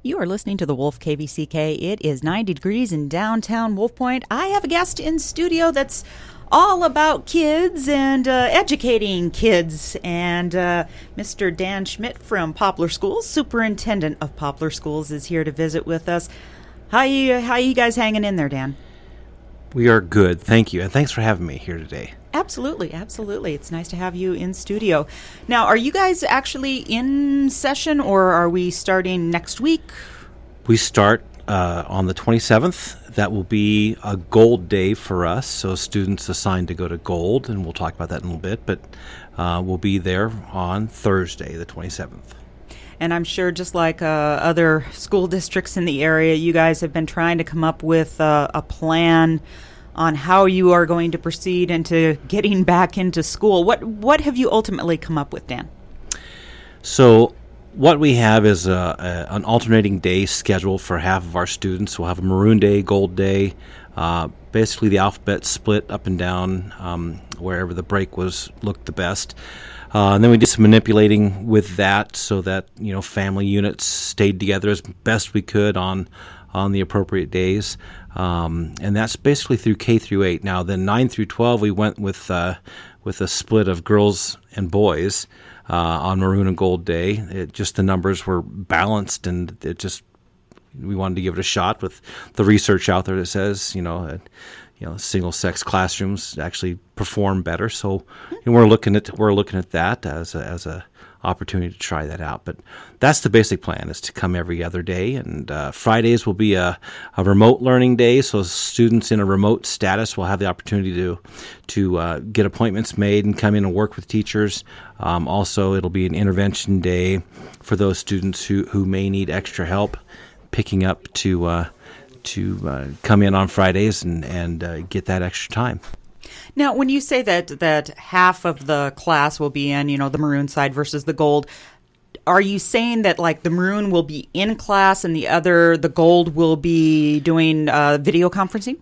You are listening to the Wolf KVCK. It is 90 degrees in downtown Wolf Point. I have a guest in studio that's all about kids and educating kids. And Mr. Dan Schmidt from Poplar Schools, Superintendent of Poplar Schools, is here to visit with us. How you guys hanging in there, Dan? We are good, thank you, and thanks for having me here today. Absolutely. It's nice to have you in studio. Now, are you guys actually in session, or are we starting next week? We start on the 27th. That will be a gold day for us, so students assigned to go to gold, and we'll talk about that in a little bit, but we'll be there on Thursday, the 27th. And I'm sure just like other school districts in the area, you guys have been trying to come up with a plan on how you are going to proceed into getting back into school. What have you ultimately come up with, Dan? So what we have is an alternating day schedule for half of our students. We'll have a maroon day, gold day, basically the alphabet split up and down wherever the break looked the best. And then we did some manipulating with that so that, family units stayed together as best we could on the appropriate days. And that's basically through K through 8. Now, then 9 through 12, we went with a split of girls and boys on maroon and gold day. The numbers were balanced, and we wanted to give it a shot with the research out there that says, single-sex classrooms actually perform better. So we're looking at that as a opportunity to try that out. But that's the basic plan, is to come every other day. And Fridays will be a remote learning day, so students in a remote status will have the opportunity to get appointments made and come in and work with teachers. Also, it'll be an intervention day for those students who may need extra help picking up to come in on Fridays and get that extra time. Now, when you say that half of the class will be in, the maroon side versus the gold, are you saying that like the maroon will be in class and the gold will be doing video conferencing?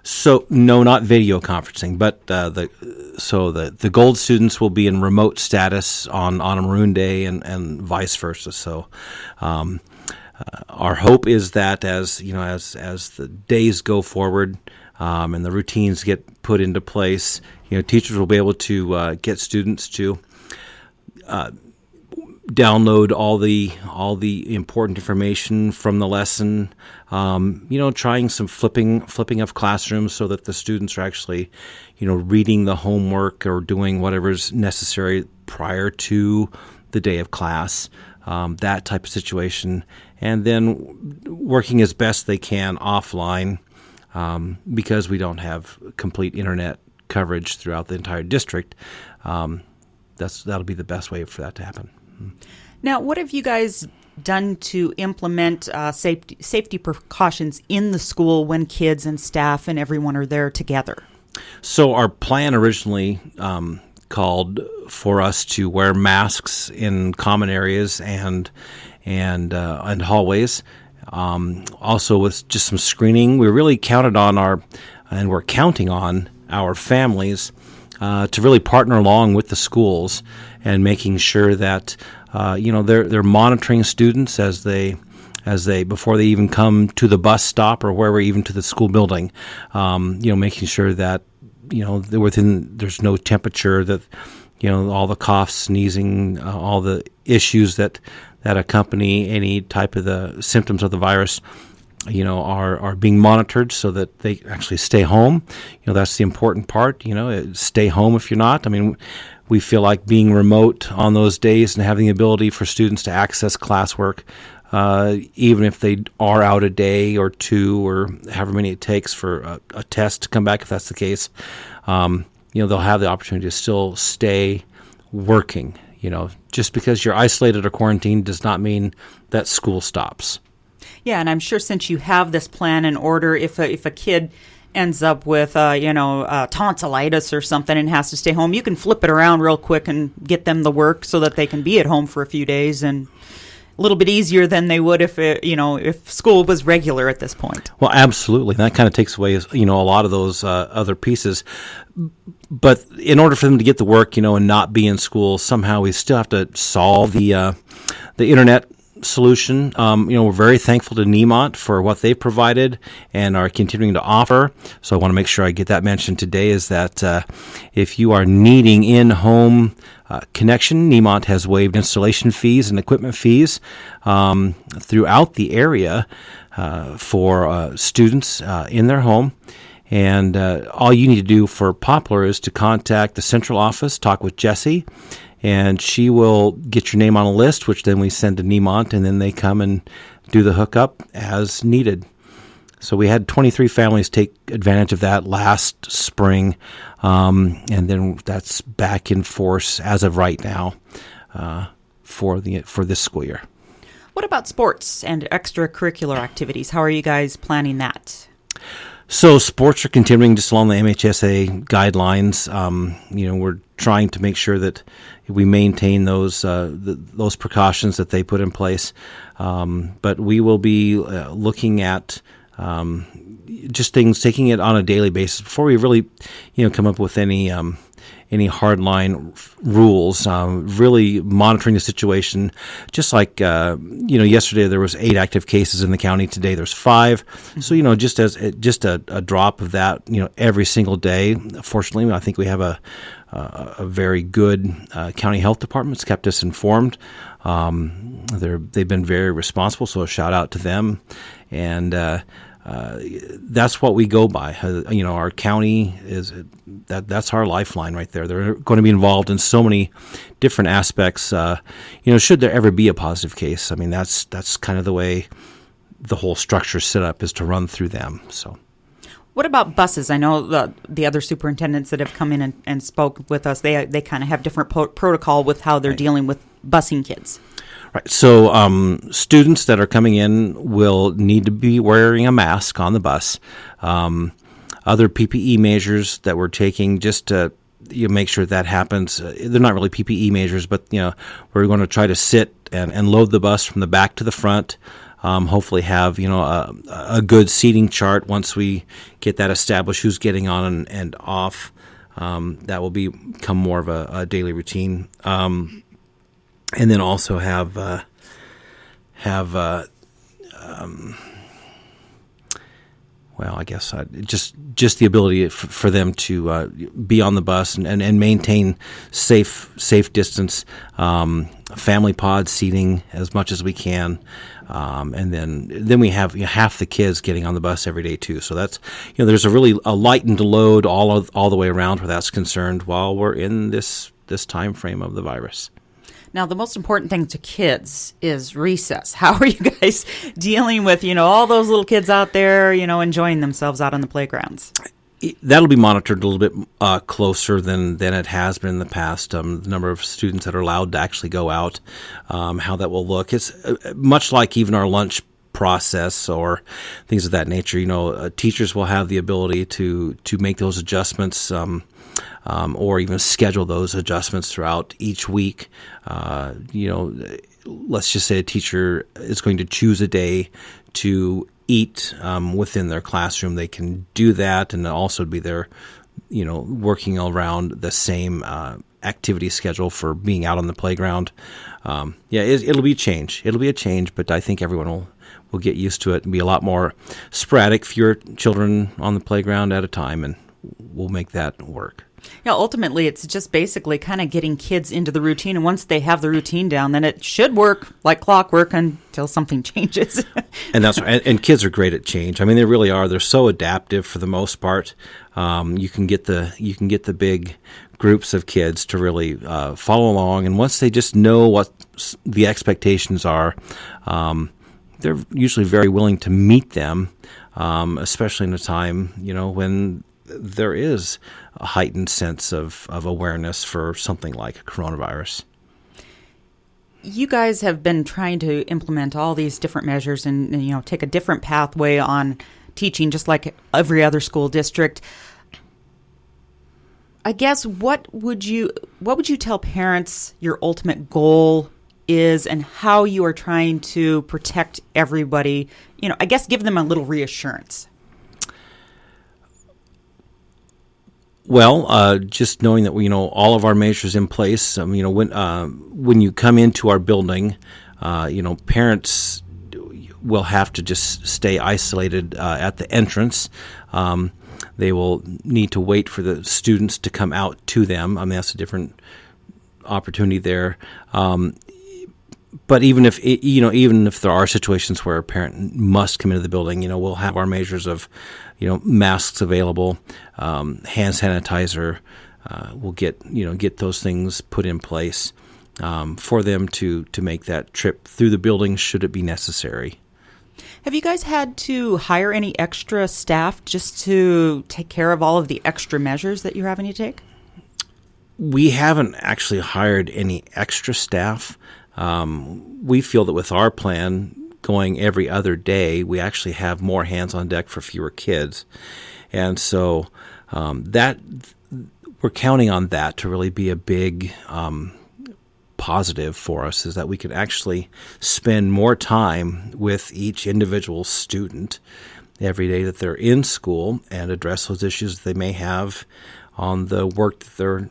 So no, not video conferencing, but the gold students will be in remote status on a maroon day and vice versa. So. Our hope is that as the days go forward and the routines get put into place, teachers will be able to get students to download all the important information from the lesson. Trying some flipping of classrooms so that the students are actually, reading the homework or doing whatever's necessary prior to the day of class. That type of situation, and then working as best they can offline because we don't have complete internet coverage throughout the entire district. That'll be the best way for that to happen. Now, what have you guys done to implement safety precautions in the school when kids and staff and everyone are there together? So our plan originally called for us to wear masks in common areas and hallways. Also, with just some screening, we really counted on we're counting on our families to really partner along with the schools and making sure that they're monitoring students as they before they even come to the bus stop or wherever, even to the school building. Making sure that there's no temperature, that all the coughs, sneezing, all the issues that accompany any type of the symptoms of the virus, are being monitored so that they actually stay home. That's the important part. Stay home if you're not. I mean, we feel like being remote on those days and having the ability for students to access classwork, even if they are out a day or two or however many it takes for a test to come back, if that's the case, they'll have the opportunity to still stay working. Just because you're isolated or quarantined does not mean that school stops. Yeah, and I'm sure since you have this plan in order, if a kid ends up with, tonsillitis or something and has to stay home, you can flip it around real quick and get them the work so that they can be at home for a few days, and a little bit easier than they would if school was regular at this point. Well, absolutely. That kind of takes away, a lot of those other pieces. But in order for them to get the work, and not be in school, somehow we still have to solve the internet solution. We're very thankful to Niemont for what they've provided and are continuing to offer. So I want to make sure I get that mentioned today, is that if you are needing in-home connection, Niemont has waived installation fees and equipment fees throughout the area for students in their home. And all you need to do for Poplar is to contact the central office, talk with Jessie, and she will get your name on a list, which then we send to Niemont, and then they come and do the hookup as needed. So we had 23 families take advantage of that last spring, and then that's back in force as of right now for this school year. What about sports and extracurricular activities? How are you guys planning that? So sports are continuing just along the MHSA guidelines. We're trying to make sure that we maintain those precautions that they put in place. But we will be looking at just things, taking it on a daily basis before we really, come up with any hardline rules. Really monitoring the situation. Just like yesterday there was 8 active cases in the county. Today there's 5. So just a drop of that. Every single day. Fortunately, I think we have a very good county health department. It's kept us informed. They've been very responsible. So a shout out to them. And that's what we go by. Our county that's our lifeline right there. They're going to be involved in so many different aspects. Should there ever be a positive case, that's kind of the way the whole structure is set up, is to run through them. So, what about buses? I know the other superintendents that have come in and spoke with us. They kind of have different protocol with how they're dealing with busing kids. Right. So students that are coming in will need to be wearing a mask on the bus. Other PPE measures that we're taking just to make sure that happens. They're not really PPE measures, but we're going to try to sit and load the bus from the back to the front. Hopefully have a good seating chart once we get that established, who's getting on and off. That will become more of a daily routine. And then also have I guess just the ability for them to be on the bus and maintain safe distance, family pod seating as much as we can, and then we have half the kids getting on the bus every day too. So that's there's a lightened load all the way around where that's concerned while we're in this time frame of the virus. Now, the most important thing to kids is recess. How are you guys dealing with, all those little kids out there, enjoying themselves out on the playgrounds? That'll be monitored a little bit closer than it has been in the past. The number of students that are allowed to actually go out, how that will look. It's much like even our lunch process or things of that nature. Teachers will have the ability to make those adjustments, or even schedule those adjustments throughout each week. Let's just say a teacher is going to choose a day to eat within their classroom. They can do that, and also be there, working around the same activity schedule for being out on the playground. It'll be a change. It'll be a change, but I think everyone will get used to it and be a lot more sporadic, fewer children on the playground at a time, and we'll make that work. Yeah, ultimately, it's just basically kind of getting kids into the routine. And once they have the routine down, then it should work like clockwork until something changes. And that's right. And kids are great at change. They really are. They're so adaptive for the most part. You can get the big groups of kids to really follow along. And once they just know what the expectations are, they're usually very willing to meet them, especially in a time, when there is a heightened sense of awareness for something like coronavirus. You guys have been trying to implement all these different measures and take a different pathway on teaching, just like every other school district. I guess what would you tell parents your ultimate goal is and how you are trying to protect everybody? I guess give them a little reassurance. Well, just knowing that all of our measures in place. When you come into our building, Parents will have to just stay isolated at the entrance. They will need to wait for the students to come out to them. I mean, that's a different opportunity there. But even if there are situations where a parent must come into the building, we'll have our measures of, masks available, hand sanitizer. We'll get those things put in place for them to make that trip through the building should it be necessary. Have you guys had to hire any extra staff just to take care of all of the extra measures that you're having to take? We haven't actually hired any extra staff. We feel that with our plan going every other day, we actually have more hands on deck for fewer kids. And so that we're counting on that to really be a big positive for us, is that we can actually spend more time with each individual student every day that they're in school and address those issues they may have on the work that they're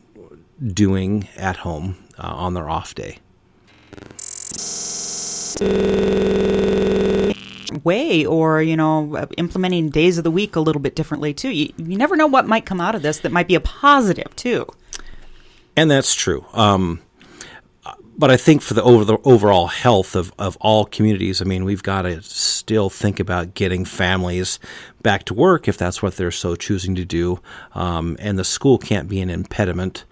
doing at home on their off day. Way, or implementing days of the week a little bit differently too. You never know what might come out of this that might be a positive too. And that's true. But I think for the overall health of all communities, I mean, we've got to still think about getting families back to work if that's what they're so choosing to do. And the school can't be an impediment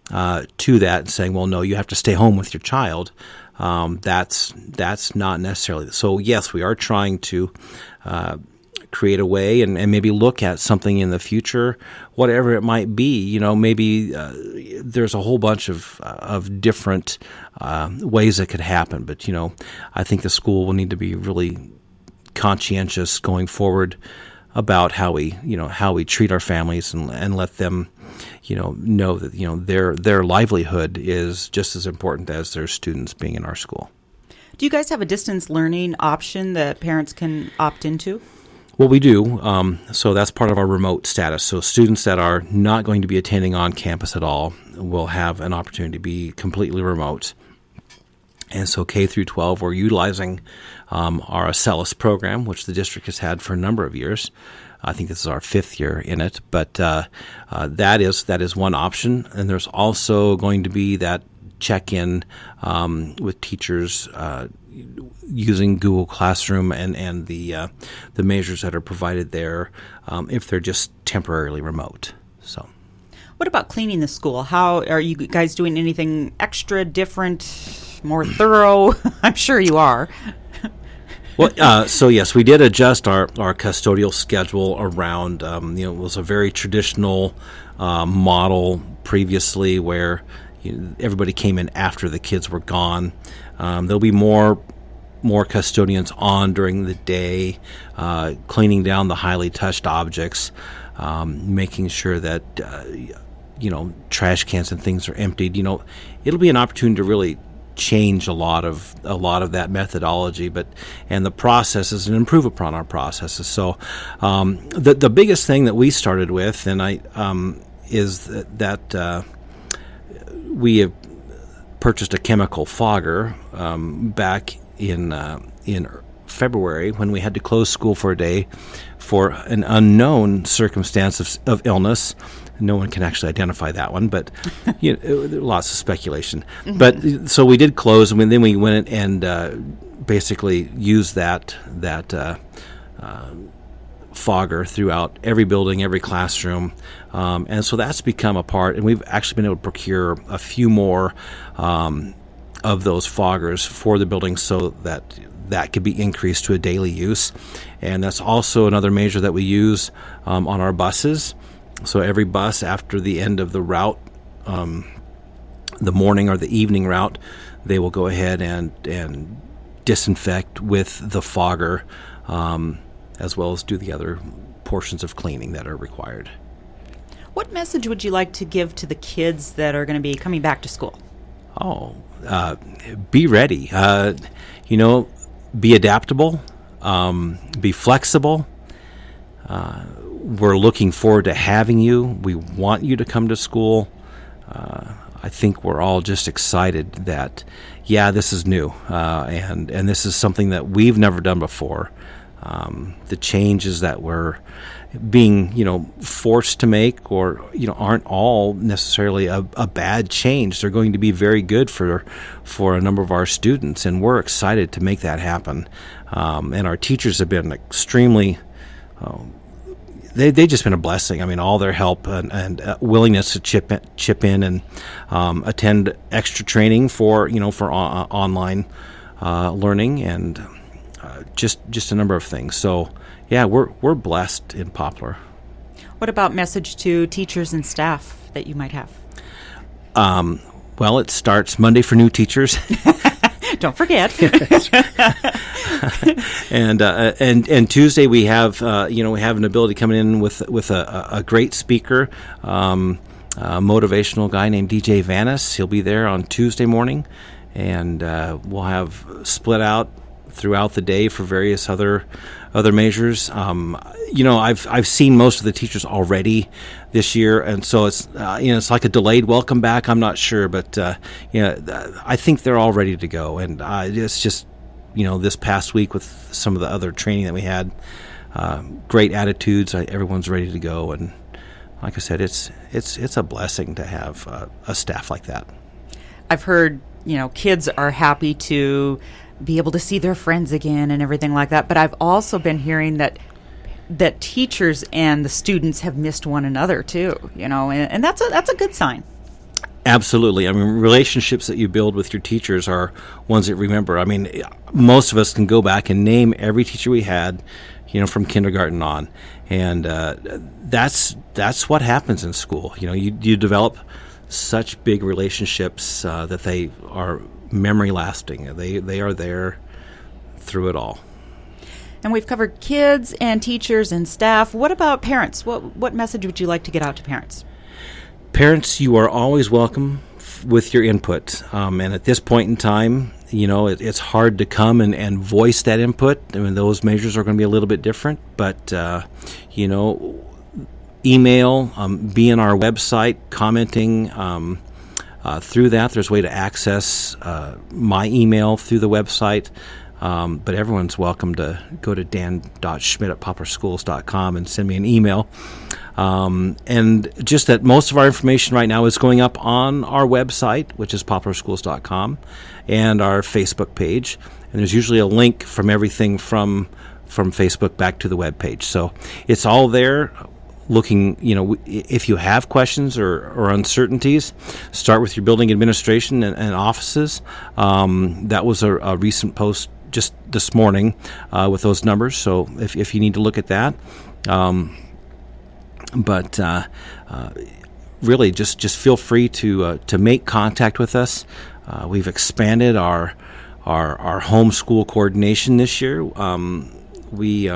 to that, saying, well, no, you have to stay home with your child. That's not necessarily. So, yes, we are trying to create a way and maybe look at something in the future, whatever it might be. Maybe there's a whole bunch of different ways that could happen. But, I think the school will need to be really conscientious going forward about how we treat our families and let them, know that, their livelihood is just as important as their students being in our school. Do you guys have a distance learning option that parents can opt into? Well, we do. So that's part of our remote status. So students that are not going to be attending on campus at all will have an opportunity to be completely remote. And so K through 12, we're utilizing our Acellus program, which the district has had for a number of years. I think this is our 5th year in it. But that is one option. And there's also going to be that check-in with teachers using Google Classroom and the measures that are provided there if they're just temporarily remote. So, what about cleaning the school? How are you guys doing? Anything extra, different, more thorough? I'm sure you are. Well, so yes, we did adjust our custodial schedule around. It was a very traditional model previously where everybody came in after the kids were gone. There'll be more custodians on during the day, cleaning down the highly touched objects, making sure that trash cans and things are emptied. It'll be an opportunity to really change a lot of that methodology, and the processes, and improve upon our processes. So the biggest thing that we started with, is that we have purchased a chemical fogger back in February when we had to close school for a day for an unknown circumstance of illness. No one can actually identify that one, but lots of speculation. Mm-hmm. But so we did close, and then we went and basically used that fogger throughout every building, every classroom, and so that's become a part. And we've actually been able to procure a few more of those foggers for the building, so that could be increased to a daily use. And that's also another measure that we use on our buses. So every bus after the end of the route, the morning or the evening route, they will go ahead and disinfect with the fogger, as well as do the other portions of cleaning that are required. What message would you like to give to the kids that are going to be coming back to school? Be ready. Be adaptable. Be flexible. We're looking forward to having you. We want you to come to school. I think we're all just excited that, yeah, this is new, and this is something that we've never done before. The changes that we're being, forced to make, or aren't all necessarily a bad change. They're going to be very good for a number of our students, and we're excited to make that happen. And our teachers have been extremely. They've just been a blessing. I mean, all their help and willingness to chip in and attend extra training for online learning and just a number of things. So, yeah, we're blessed in Poplar. What about message to teachers and staff that you might have? Well, it starts Monday for new teachers. Don't forget. and Tuesday we have we have an ability coming in with a great speaker, motivational guy named DJ Vanis. He'll be there on Tuesday morning, and we'll have split out throughout the day for various other measures. I've seen most of the teachers already this year, and so it's it's like a delayed welcome back. I'm not sure, but I think they're all ready to go. And it's just this past week with some of the other training that we had, great attitudes. Everyone's ready to go, and like I said, it's a blessing to have a staff like that. I've heard kids are happy to be able to see their friends again and everything like that. But I've also been hearing that teachers and the students have missed one another too, and that's a good sign. Absolutely. I mean, relationships that you build with your teachers are ones that remember. I mean, most of us can go back and name every teacher we had, from kindergarten on, and that's what happens in school. You develop such big relationships that they are memory lasting. They are there through it all. And we've covered kids and teachers and staff. What about parents? What message would you like to get out to parents? Parents, you are always welcome with your input. And at this point in time, it's hard to come and voice that input. I mean, those measures are going to be a little bit different, but email, be on our website, commenting. Through that, there's a way to access my email through the website, but everyone's welcome to go to dan.schmidt@poplarschools.com and send me an email. And just that most of our information right now is going up on our website, which is poplarschools.com, and our Facebook page. And there's usually a link from everything from Facebook back to the web page. So it's all there. Looking, if you have questions or uncertainties, start with your building administration and offices. That was a recent post just this morning with those numbers. So if you need to look at that, really just feel free to make contact with us. We've expanded our homeschool coordination this year. We've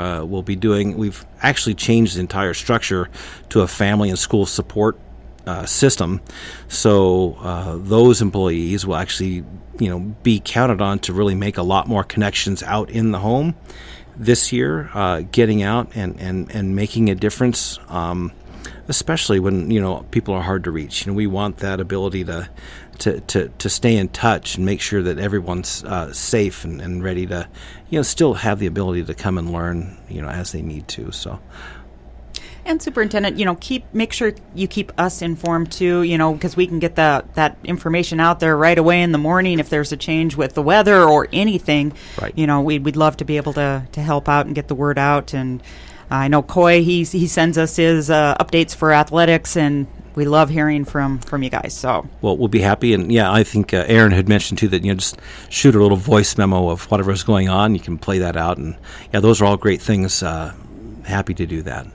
actually changed the entire structure to a family and school support system. So those employees will actually, be counted on to really make a lot more connections out in the home this year, getting out and making a difference, especially when, people are hard to reach. We want that ability to stay in touch and make sure that everyone's safe and ready to, still have the ability to come and learn, as they need to. So. And Superintendent, make sure you keep us informed too, because we can get that information out there right away in the morning if there's a change with the weather or anything. Right. We'd love to be able to help out and get the word out. And I know Coy, he sends us his updates for athletics, and we love hearing from you guys. So, well, we'll be happy. And yeah, I think Aaron had mentioned too that just shoot a little voice memo of whatever's going on. You can play that out, and yeah, those are all great things. Happy to do that.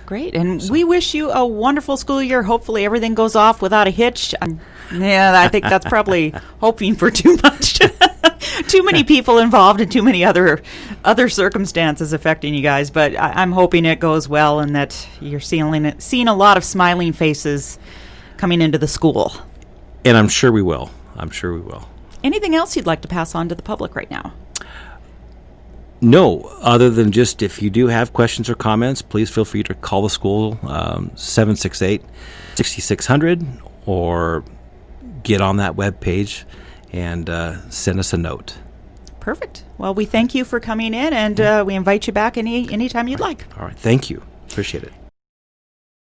Great, and we wish you a wonderful school year. Hopefully, everything goes off without a hitch. I think that's probably hoping for too much. Too many people involved and too many other circumstances affecting you guys. But I'm hoping it goes well and that you're seeing a lot of smiling faces coming into the school. And I'm sure we will. Anything else you'd like to pass on to the public right now? No, other than just if you do have questions or comments, please feel free to call the school 768-6600 or get on that web page and send us a note. Perfect. Well, we thank you for coming in, and we invite you back anytime you'd like. All right. Thank you. Appreciate it.